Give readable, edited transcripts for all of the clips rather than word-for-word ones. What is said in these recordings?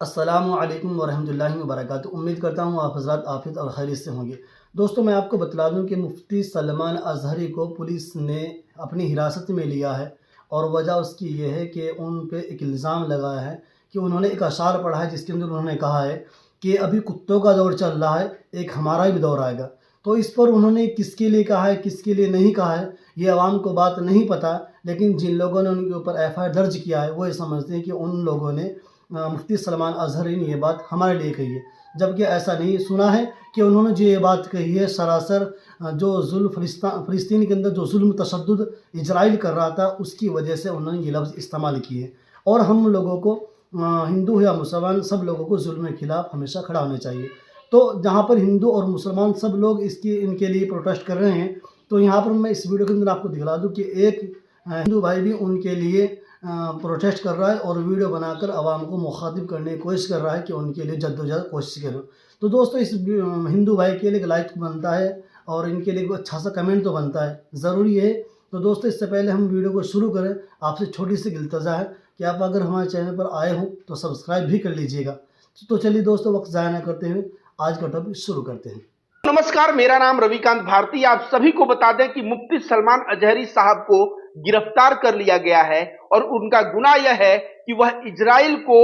अस्सलामु अलैकुम वरहमतुल्लाहि वबरकातुहू। उम्मीद करता हूँ आप हज़रात आफ़ियत और खैरियत से होंगे। दोस्तों, मैं आपको बतला दूँ कि मुफ्ती सलमान अज़हरी को पुलिस ने अपनी हिरासत में लिया है और वजह उसकी ये है कि उन पे एक इल्ज़ाम लगाया है कि उन्होंने एक अशार पढ़ा है जिसके अंदर उन्होंने कहा है कि अभी कुत्तों का दौर चल रहा है, एक हमारा भी दौर आएगा। तो इस पर उन्होंने किसके लिए कहा है, किसके लिए नहीं कहा है, ये अवाम को बात नहीं पता। लेकिन जिन लोगों ने उनके ऊपर एफ़आईआर दर्ज किया है, वो ये समझते हैं कि उन लोगों ने मुफ्ती सलमान अज़हरी ने ये बात हमारे लिए कही है, जबकि ऐसा नहीं। सुना है कि उन्होंने जो ये बात कही है सरासर जो जुल्म फ़िलिस्तीन के अंदर जो जुल्म तशद्दुद इज़राइल कर रहा था, उसकी वजह से उन्होंने ये लफ्ज़ इस्तेमाल किए। और हम लोगों को हिंदू हो या मुसलमान, सब लोगों को जुल्म के खिलाफ़ हमेशा खड़ा होना चाहिए। तो जहाँ पर हिंदू और मुसलमान सब लोग इनके लिए प्रोटेस्ट कर रहे हैं, तो यहाँ पर मैं इस वीडियो के अंदर आपको दिखला दूँ कि एक हिंदू भाई भी उनके लिए प्रोटेस्ट कर रहा है और वीडियो बनाकर आवाम को मुखातिब करने की कोशिश कर रहा है कि उनके लिए जद्दोजहद कोशिश करो। तो दोस्तों, इस हिंदू भाई के लिए एक लाइक बनता है और इनके लिए कोई अच्छा सा कमेंट तो बनता है, ज़रूरी है। तो दोस्तों, इससे पहले हम वीडियो को शुरू करें, आपसे छोटी सी इल्तज़ा है कि आप अगर हमारे चैनल पर आए हों तो सब्सक्राइब भी कर लीजिएगा। तो चलिए दोस्तों, वक्त ज़ाया ना करते हुए आज का टॉपिक शुरू करते हैं। नमस्कार, मेरा नाम रविकांत भारती। आप सभी को बता दें कि मुफ्ती सलमान अजहरी साहब को गिरफ्तार कर लिया गया है और उनका गुनाह यह है कि वह इजराइल को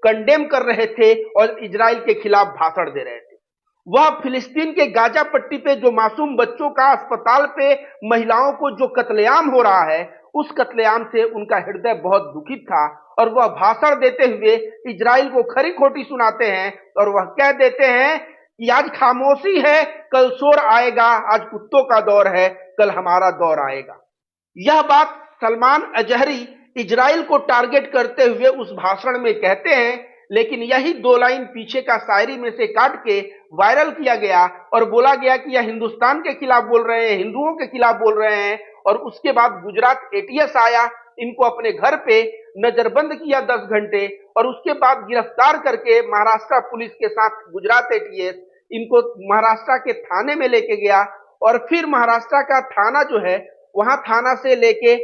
कंडेम कर रहे थे और इजराइल के खिलाफ भाषण दे रहे थे। वह फिलिस्तीन के गाजा पट्टी पे जो मासूम बच्चों का, अस्पताल पे महिलाओं को जो कत्लेआम हो रहा है, उस कत्लेआम से उनका हृदय बहुत दुखित था और वह भाषण देते हुए इजराइल को खरी खोटी सुनाते हैं और वह कह देते हैं कि आज खामोशी है, कल शोर आएगा, आज कुत्तों का दौर है, कल हमारा दौर आएगा। यह बात सलमान अजहरी इजराइल को टारगेट करते हुए उस भाषण में कहते हैं, लेकिन यही दो लाइन पीछे का शायरी में से काट के वायरल किया गया और बोला गया कि यह हिंदुस्तान के खिलाफ बोल रहे हैं, हिंदुओं के खिलाफ बोल रहे हैं। और उसके बाद गुजरात एटीएस आया, इनको अपने घर पे नजरबंद किया 10 घंटे और उसके बाद गिरफ्तार करके महाराष्ट्र पुलिस के साथ गुजरात एटीएस इनको महाराष्ट्र के थाने में लेके गया और फिर महाराष्ट्र का थाना जो है, वहां थाना से लेके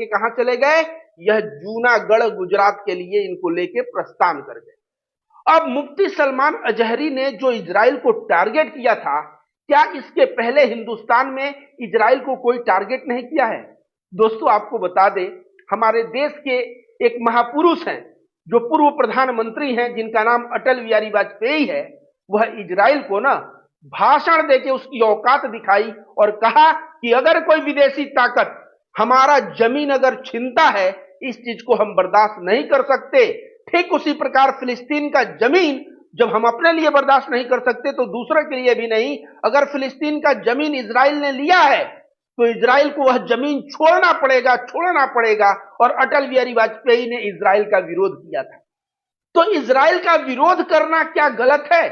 कहां चले गए, यह जूनागढ़ गुजरात के लिए इनको लेके प्रस्थान कर गए। अब मुफ्ती सलमान अजहरी ने जो इजराइल को टारगेट किया था, क्या इसके पहले हिंदुस्तान में इजराइल को कोई टारगेट नहीं किया है? दोस्तों, आपको बता दें, हमारे देश के एक महापुरुष हैं जो पूर्व प्रधानमंत्री हैं, जिनका नाम अटल बिहारी वाजपेयी है। वह इजराइल को ना भाषण देके उसकी औकात दिखाई और कहा कि अगर कोई विदेशी ताकत हमारा जमीन अगर छीनता है, इस चीज को हम बर्दाश्त नहीं कर सकते। ठीक उसी प्रकार फिलिस्तीन का जमीन जब हम अपने लिए बर्दाश्त नहीं कर सकते तो दूसरे के लिए भी नहीं। अगर फिलिस्तीन का जमीन इजराइल ने लिया है तो इजराइल को वह जमीन छोड़ना पड़ेगा। और अटल बिहारी वाजपेयी ने इजराइल का विरोध किया था। तो इजराइल का विरोध करना क्या गलत है?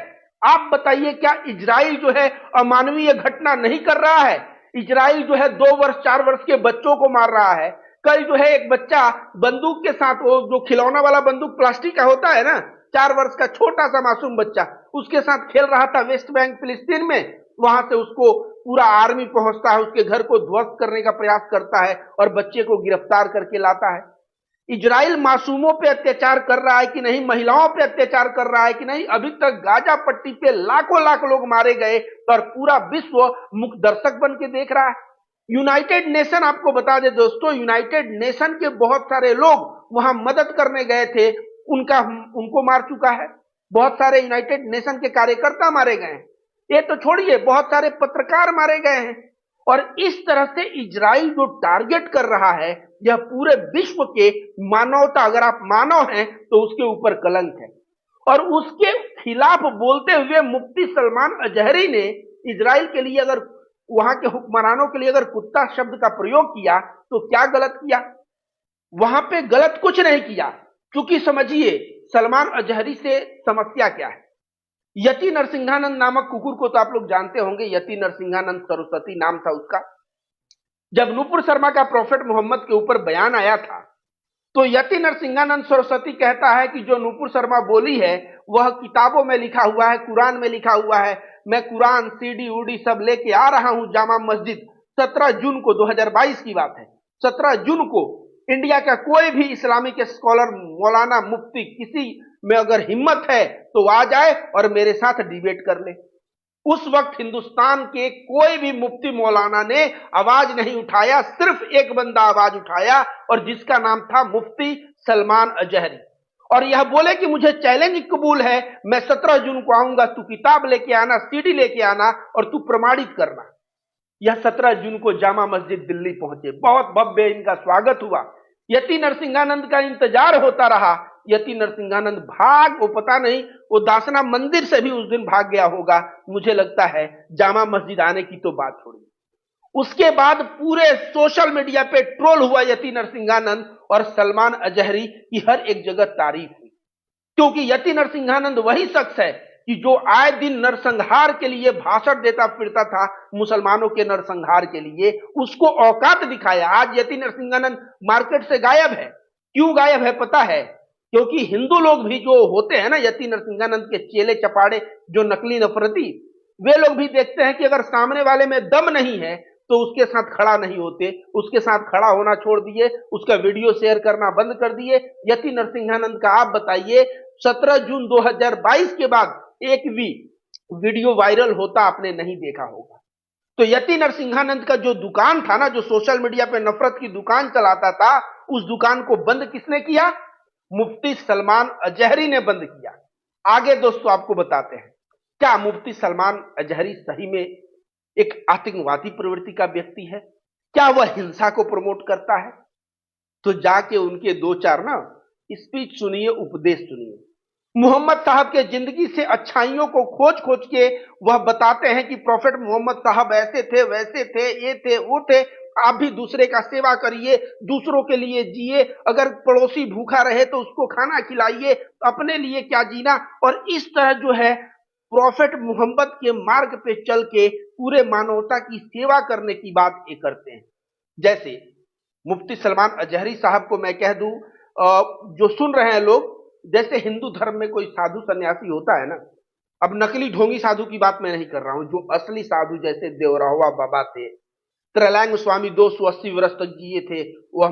आप बताइए, क्या इजराइल जो है अमानवीय घटना नहीं कर रहा है? इजराइल जो है 2 वर्ष 4 वर्ष के बच्चों को मार रहा है। कल जो है एक बच्चा बंदूक के साथ, वो जो खिलौना वाला बंदूक प्लास्टिक का होता है ना, 4 वर्ष का छोटा सा मासूम बच्चा उसके साथ खेल रहा था वेस्ट बैंक फिलिस्तीन में। वहां से उसको पूरा आर्मी पहुंचता है, उसके घर को ध्वस्त करने का प्रयास करता है और बच्चे को गिरफ्तार करके लाता है। इजराइल मासूमों पे अत्याचार कर रहा है कि नहीं, महिलाओं पे अत्याचार कर रहा है कि नहीं? अभी तक गाजा पट्टी पे लाखों लाख लोग मारे गए और पूरा विश्व मुख दर्शक बन के देख रहा है। यूनाइटेड नेशन, आपको बता दे दोस्तों, यूनाइटेड नेशन के बहुत सारे लोग वहां मदद करने गए थे, उनको मार चुका है। बहुत सारे यूनाइटेड नेशन के कार्यकर्ता मारे गए हैं। ये तो छोड़िए, बहुत सारे पत्रकार मारे गए हैं। और इस तरह से इजराइल जो टारगेट कर रहा है, यह पूरे विश्व के मानवता, अगर आप मानव हैं तो उसके ऊपर कलंक है। और उसके खिलाफ बोलते हुए मुफ्ती सलमान अजहरी ने इजराइल के लिए, अगर वहां के हुक्मरानों के लिए अगर कुत्ता शब्द का प्रयोग किया तो क्या गलत किया? वहां पे गलत कुछ नहीं किया। क्योंकि समझिए, सलमान अजहरी से समस्या क्या है। यति नरसिंहानंद नामक कुकुर को तो आप लोग जानते होंगे, यति नरसिंहानंद सरस्वती नाम था उसका। जब नूपुर शर्मा का प्रॉफेट मोहम्मद के ऊपर बयान आया था, तो यति नरसिंहानंद सरस्वती कहता है कि जो नूपुर शर्मा बोली है वह किताबों में लिखा हुआ है, कुरान में लिखा हुआ है। मैं कुरान सीडी उडी सब लेके आ रहा हूं जामा मस्जिद। 17 जून को 2022 की बात है। 17 जून को इंडिया का कोई भी इस्लामिक स्कॉलर, मौलाना, मुफ्ती, किसी में अगर हिम्मत है तो आ जाए और मेरे साथ डिबेट कर ले। उस वक्त हिंदुस्तान के कोई भी मुफ्ती मौलाना ने आवाज नहीं उठाया, सिर्फ एक बंदा आवाज उठाया और जिसका नाम था मुफ्ती सलमान अजहरी। और यह बोले कि मुझे चैलेंज कबूल है, मैं 17 जून को आऊंगा, तू किताब लेके आना, सीडी लेके आना और तू प्रमाणित करना। यह 17 जून को जामा मस्जिद दिल्ली पहुंचे, बहुत भव्य इनका स्वागत हुआ। यति नरसिंहानंद का इंतजार होता रहा। यति नरसिंहानंद वो पता नहीं, वो दासना मंदिर से भी उस दिन भाग गया होगा, मुझे लगता है। जामा मस्जिद आने की तो बात छोड़ी। उसके बाद पूरे सोशल मीडिया पे ट्रोल हुआ यति नरसिंहानंद, और सलमान अजहरी की हर एक जगह तारीफ हुई, क्योंकि यति नरसिंहानंद वही शख्स है कि जो आए दिन नरसंहार के लिए भाषण देता फिरता था, मुसलमानों के नरसंहार के लिए, उसको औकात दिखाया। आज यति नरसिंहानंद मार्केट से गायब है। क्यों गायब है पता है? क्योंकि हिंदू लोग भी जो होते हैं ना, यति नरसिंहानंद के चेले चपाड़े, जो नकली नफरती, वे लोग भी देखते हैं कि अगर सामने वाले में दम नहीं है तो उसके साथ खड़ा नहीं होते। उसके साथ खड़ा होना छोड़ दिए, उसका वीडियो शेयर करना बंद कर दिए। यति नरसिंहानंद का आप बताइए, 17 जून 2022 के बाद एक भी वीडियो वायरल होता आपने नहीं देखा होगा। तो यति नरसिंहानंद का जो दुकान था ना, जो सोशल मीडिया पे नफरत की दुकान चलाता था, उस दुकान को बंद किसने किया? मुफ्ती सलमान अजहरी ने बंद किया। आगे दोस्तों आपको बताते हैं, क्या मुफ्ती सलमान अजहरी सही में एक आतंकवादी प्रवृत्ति का व्यक्ति है? क्या वह हिंसा को प्रमोट करता है? तो जाके उनके दो चार ना स्पीच सुनिए, उपदेश सुनिए। मोहम्मद साहब के जिंदगी से अच्छाइयों को खोज खोज के वह बताते हैं कि प्रॉफेट मोहम्मद साहब ऐसे थे, वैसे थे, ये थे, वो थे। आप भी दूसरे का सेवा करिए, दूसरों के लिए जिए। अगर पड़ोसी भूखा रहे तो उसको खाना खिलाइए, अपने लिए क्या जीना। और इस तरह जो है प्रॉफेट मोहम्मद के मार्ग पे चल के पूरे मानवता की सेवा करने की बात ये करते हैं। जैसे मुफ्ती सलमान अजहरी साहब को मैं कह दूं, जो सुन रहे हैं लोग, जैसे हिंदू धर्म में कोई साधु सन्यासी होता है ना, अब नकली ढोंगी साधु की बात मैं नहीं कर रहा हूं, जो असली साधु जैसे देवरावा बाबा थे, त्रैलंग स्वामी 280 वर्ष तक जिए थे, वह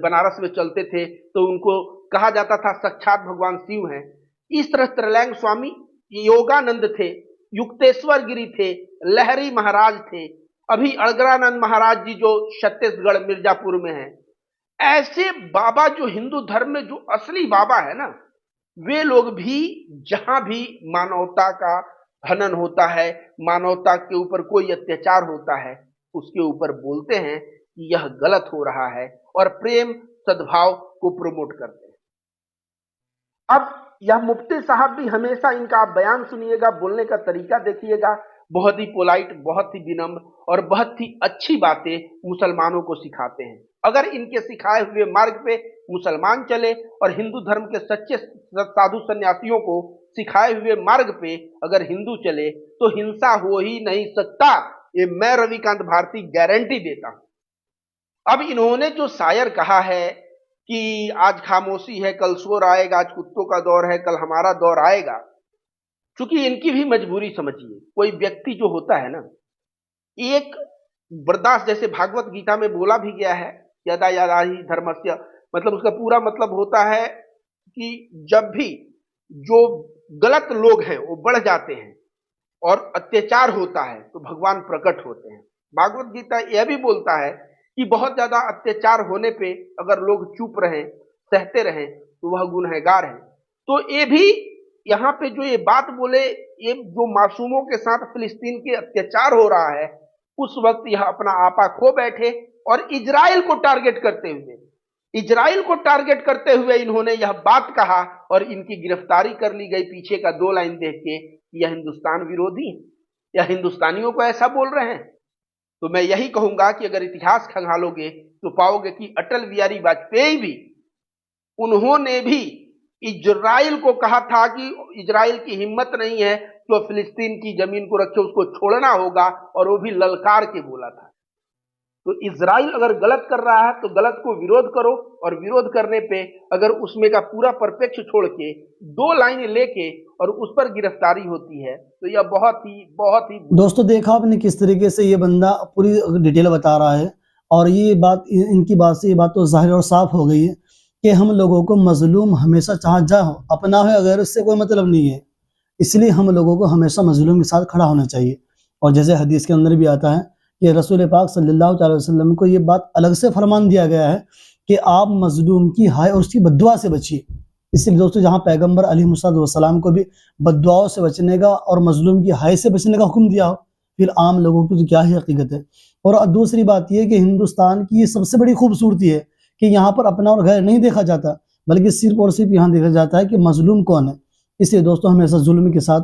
बनारस में चलते थे तो उनको कहा जाता था साक्षात भगवान शिव हैं। इस तरह त्रैलंग स्वामी, योगानंद थे, युक्तेश्वर गिरी थे, लहरी महाराज थे, अभी अड़गड़ानंद महाराज जी जो छत्तीसगढ़ मिर्जापुर में है। ऐसे बाबा जो हिंदू धर्म में जो असली बाबा है ना, वे लोग भी जहां भी मानवता का हनन होता है, मानवता के ऊपर कोई अत्याचार होता है, उसके ऊपर बोलते हैं कि यह गलत हो रहा है और प्रेम सद्भाव को प्रमोट करते हैं। अब यह मुफ्ती साहब भी हमेशा इनका आप बयान सुनिएगा, बोलने का तरीका देखिएगा, बहुत ही पोलाइट, बहुत ही विनम्र और बहुत ही अच्छी बातें मुसलमानों को सिखाते हैं। अगर इनके सिखाए हुए मार्ग पे मुसलमान चले और हिंदू धर्म के सच्चे साधु सन्यासियों को सिखाए हुए मार्ग पे अगर हिंदू चले तो हिंसा हो ही नहीं सकता, ये मैं रविकांत भारती गारंटी देता हूं। अब इन्होंने जो शायर कहा है कि आज खामोशी है कल शोर आएगा, आज कुत्तों का दौर है कल हमारा दौर आएगा, क्योंकि इनकी भी मजबूरी समझिए। कोई व्यक्ति जो होता है ना, एक बर्दाश्त, जैसे भागवत गीता में बोला भी गया है, यदा यदा ही धर्मस्य, मतलब उसका पूरा मतलब होता है कि जब भी जो गलत लोग हैं वो बढ़ जाते हैं और अत्याचार होता है तो भगवान प्रकट होते हैं। भागवत गीता यह भी बोलता है कि बहुत ज्यादा अत्याचार होने पे अगर लोग चुप रहें, सहते रहें, तो वह गुनहगार है। तो ये भी यहाँ पे जो ये बात बोले, ये जो मासूमों के साथ फिलिस्तीन के अत्याचार हो रहा है, उस वक्त यह अपना आपा खो बैठे और इजराइल को टारगेट करते हुए इन्होंने यह बात कहा और इनकी गिरफ्तारी कर ली गई पीछे का 2 लाइन देख के, यह हिंदुस्तान विरोधी है या हिंदुस्तानियों को ऐसा बोल रहे हैं। तो मैं यही कहूंगा कि अगर इतिहास खंगालोगे तो पाओगे कि अटल बिहारी वाजपेयी भी, उन्होंने भी इजराइल को कहा था कि इजराइल की हिम्मत नहीं है तो फिलिस्तीन की जमीन को रखे, उसको छोड़ना होगा, और वो भी ललकार के बोला था। तो इजराइल अगर गलत कर रहा है तो गलत को विरोध करो, और विरोध करने पे अगर उसमें का पूरा परिप्रेक्ष्य छोड़ के 2 लाइन लेके और उस पर गिरफ्तारी होती है तो यह बहुत ही दोस्तों देखा आपने किस तरीके से ये बंदा पूरी डिटेल बता रहा है, और ये बात, इनकी बात से ये बात तो जाहिर और साफ हो गई है कि हम लोगों को मजलूम हमेशा चाहे जा हो, अपना हो अगर उससे कोई मतलब नहीं है, इसलिए हम लोगों को हमेशा मजलूम के साथ खड़ा होना चाहिए। और जैसे हदीस के अंदर भी आता है कि रसूल पाक सल्लल्लाहु अलैहि वसल्लम को ये बात अलग से फरमान दिया गया है कि आप मजलूम की हाय और उसकी बद्दुआ से बचिए। इसलिए दोस्तों जहाँ पैगम्बर अलैहिस्सलाम को भी बद्दुआओं से बचने का और मजलूम की हाय से बचने का हुक्म दिया हो, फिर आम लोगों की तो क्या ही हकीकत है। और दूसरी बात यह कि हिंदुस्तान की ये सबसे बड़ी खूबसूरती है कि यहाँ पर अपना और गैर नहीं देखा जाता, बल्कि सिर्फ और सिर्फ यहाँ देखा जाता है कि मजलूम कौन है। इसलिए दोस्तों हमेशा जुल्म के साथ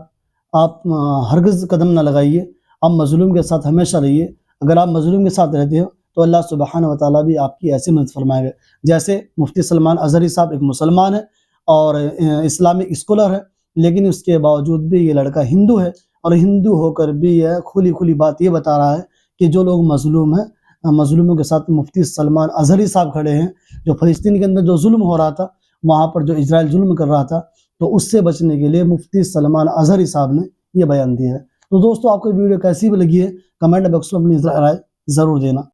आप हरगिज़ कदम ना लगाइए, आप मजलूम के साथ हमेशा रहिए। अगर आप मजलूम के साथ रहते हो तो अल्लाह सुब्हानहू व तआला भी आपकी ऐसी मदद फरमाएगा। जैसे मुफ्ती सलमान अज़हरी साहब एक मुसलमान है और इस्लामिक स्कॉलर है, लेकिन उसके बावजूद भी ये लड़का हिंदू है, और हिंदू होकर भी यह खुली खुली बात ये बता रहा है कि जो लोग मजलूम हैं, मजलूमों के साथ मुफ्ती सलमान अज़हरी साहब खड़े हैं। जो फ़लस्तीन के अंदर जो जुल्म हो रहा था, वहाँ पर जो इजराइल जुल्म कर रहा था, तो उससे बचने के लिए मुफ्ती सलमान अज़हरी साहब ने ये बयान दिया है। तो दोस्तों आपको वीडियो कैसी भी लगी है, कमेंट बॉक्स में अपनी राय ज़रूर देना।